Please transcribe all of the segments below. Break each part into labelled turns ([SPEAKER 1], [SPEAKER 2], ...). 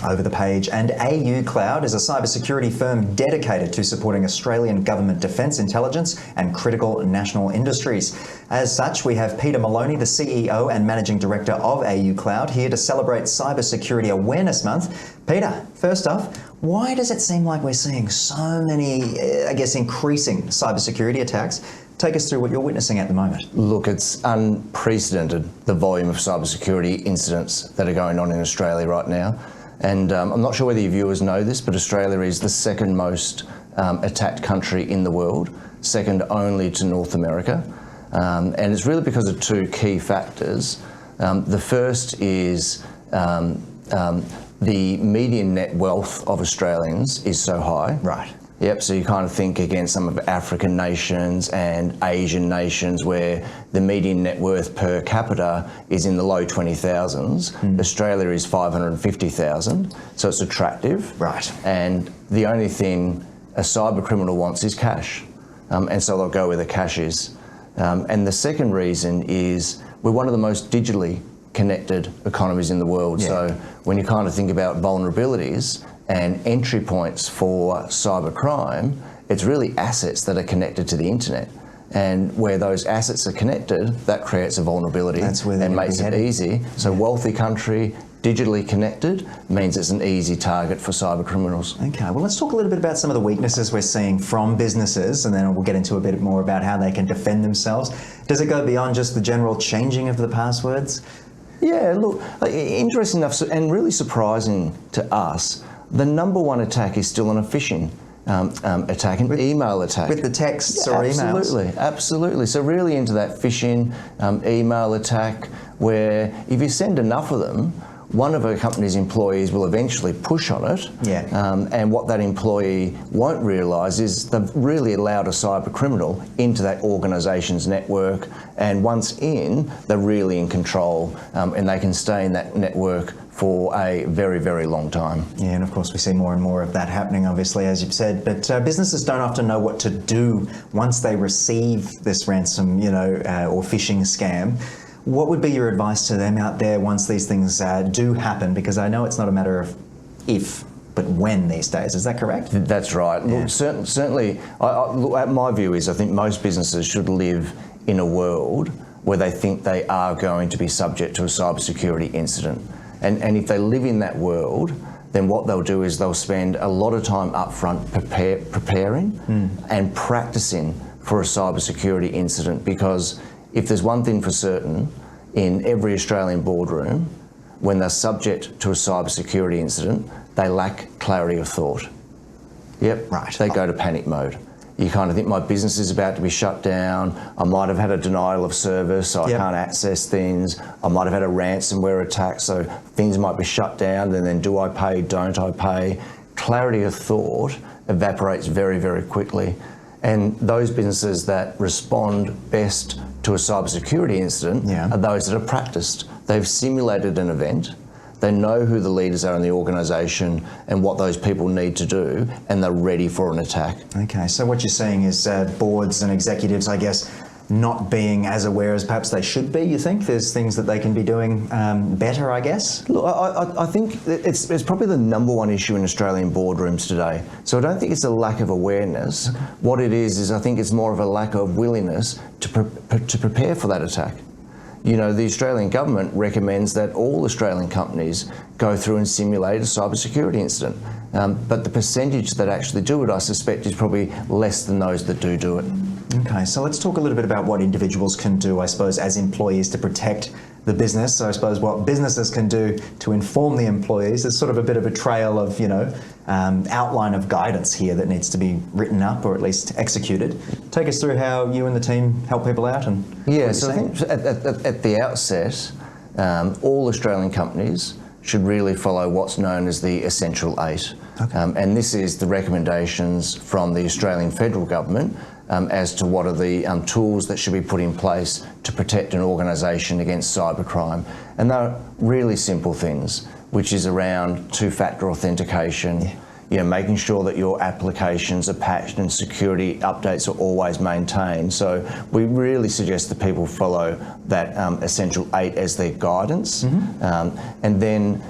[SPEAKER 1] over the page. And AUCloud is a cybersecurity firm dedicated to supporting Australian government defence intelligence and critical national industries. As such, we have Peter Maloney, the CEO and Managing Director of AUCloud, here to celebrate Cybersecurity Awareness Month. Peter, first off, why does it seem like we're seeing so many, increasing cybersecurity attacks? Take us through what you're witnessing at the moment.
[SPEAKER 2] Look, it's unprecedented, the volume of cybersecurity incidents that are going on in Australia right now. And I'm not sure whether your viewers know this, but Australia is the second most attacked country in the world, second only to North America. And it's really because of two key factors. The first is the median net wealth of Australians is so high.
[SPEAKER 1] Right.
[SPEAKER 2] Yep, so you kind of think against some of African nations and Asian nations where the median net worth per capita is in the low 20,000s. Australia is 550,000, so it's attractive.
[SPEAKER 1] Right.
[SPEAKER 2] And the only thing a cyber criminal wants is cash, and so they'll go where the cash is. And the second reason is we're one of the most digitally connected economies in the world.
[SPEAKER 1] Yeah.
[SPEAKER 2] So when you kind of think about vulnerabilities and entry points for cyber crime, it's really assets that are connected to the internet. And where those assets are connected, that creates a vulnerability and makes it easy. So wealthy country, digitally connected, means it's an easy target for cyber criminals.
[SPEAKER 1] Okay, well, let's talk a little bit about some of the weaknesses we're seeing from businesses, and then we'll get into a bit more about how they can defend themselves. Does it go beyond just the general changing of the passwords?
[SPEAKER 2] Yeah, look, interesting enough, and really surprising to us, the number one attack is still a phishing attack, an email attack.
[SPEAKER 1] With the texts or emails?
[SPEAKER 2] Absolutely. So really into that phishing email attack where if you send enough of them, one of a company's employees will eventually push on it.
[SPEAKER 1] Yeah.
[SPEAKER 2] And what that employee won't realise is they've really allowed a cyber criminal into that organisation's network, and once in, they're really in control, and they can stay in that network for a very, very long time.
[SPEAKER 1] Yeah, and of course we see more and more of that happening, obviously, as you've said, but businesses don't often know what to do once they receive this ransom, or phishing scam. What would be your advice to them out there once these things do happen? Because I know it's not a matter of if, but when these days. Is that correct?
[SPEAKER 2] That's right. Yeah. Look, certainly, my view is I think most businesses should live in a world where they think they are going to be subject to a cybersecurity incident. And if they live in that world, then what they'll do is they'll spend a lot of time up front preparing and practicing for a cybersecurity incident, because if there's one thing for certain, in every Australian boardroom, when they're subject to a cybersecurity incident, they lack clarity of thought. Yep,
[SPEAKER 1] right.
[SPEAKER 2] They go to panic mode. You kind of think my business is about to be shut down, I might have had a denial of service, so I can't access things, I might have had a ransomware attack, so things might be shut down, and then do I pay, don't I pay? Clarity of thought evaporates very, very quickly. And those businesses that respond best to a cybersecurity incident are those that have practiced. They've simulated an event, they know who the leaders are in the organisation and what those people need to do, and they're ready for an attack. Okay,
[SPEAKER 1] so what you're saying is boards and executives, I guess, not being as aware as perhaps they should be, you think? There's things that they can be doing better, I guess?
[SPEAKER 2] Look, I think it's probably the number one issue in Australian boardrooms today. So I don't think it's a lack of awareness. Okay. What it is I think it's more of a lack of willingness to prepare for that attack. The Australian government recommends that all Australian companies go through and simulate a cybersecurity incident. But the percentage that actually do it, I suspect, is probably less than those that do it.
[SPEAKER 1] Okay, so let's talk a little bit about what individuals can do, I suppose, as employees to protect the business. So I suppose what businesses can do to inform the employees. There's sort of a bit of a trail of, outline of guidance here that needs to be written up or at least executed. Take us through how you and the team help people out. And
[SPEAKER 2] so I think at the outset, all Australian companies should really follow what's known as the Essential 8. Okay. And this is the recommendations from the Australian federal government as to what are the tools that should be put in place to protect an organisation against cybercrime. And they're really simple things, which is around two-factor authentication, making sure that your applications are patched and security updates are always maintained. So we really suggest that people follow that Essential 8 as their guidance. And then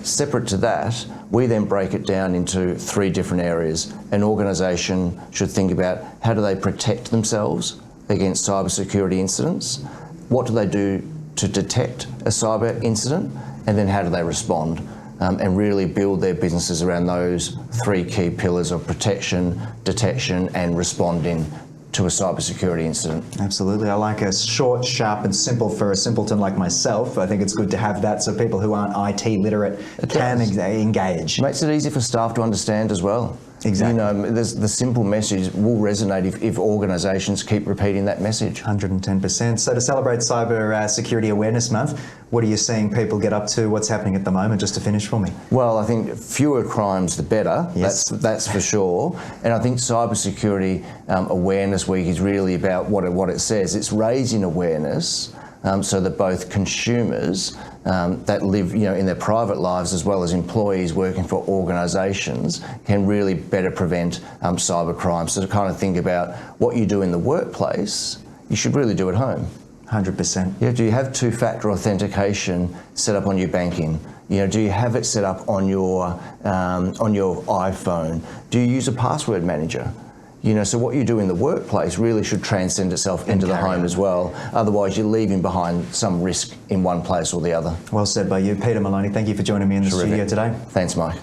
[SPEAKER 2] Separate to that, we then break it down into 3 different areas. An organisation should think about how do they protect themselves against cybersecurity incidents, what do they do to detect a cyber incident, and then how do they respond, and really build their businesses around those 3 key pillars of protection, detection, and responding to a cybersecurity incident.
[SPEAKER 1] Absolutely. I like a short, sharp and simple for a simpleton like myself. I think it's good to have that so people who aren't IT literate can engage.
[SPEAKER 2] It makes it easy for staff to understand as well.
[SPEAKER 1] Exactly.
[SPEAKER 2] You know, the simple message will resonate if organisations keep repeating that message.
[SPEAKER 1] 110%. So to celebrate Cyber Security Awareness Month, what are you seeing people get up to? What's happening at the moment, just to finish for me?
[SPEAKER 2] Well, I think fewer crimes the better,
[SPEAKER 1] yes.
[SPEAKER 2] that's for sure. And I think Cybersecurity Awareness Week is really about what it says. It's raising awareness so that both consumers that live, in their private lives, as well as employees working for organisations, can really better prevent cyber crime. So to kind of think about what you do in the workplace, you should really do at home.
[SPEAKER 1] 100%.
[SPEAKER 2] Yeah, do you have 2-factor authentication set up on your banking? Do you have it set up on your iPhone? Do you use a password manager? So what you do in the workplace really should transcend itself into the home as well. Otherwise, you're leaving behind some risk in one place or the other.
[SPEAKER 1] Well said by you. Peter Maloney, thank you for joining me in the studio today.
[SPEAKER 2] Thanks, Mike.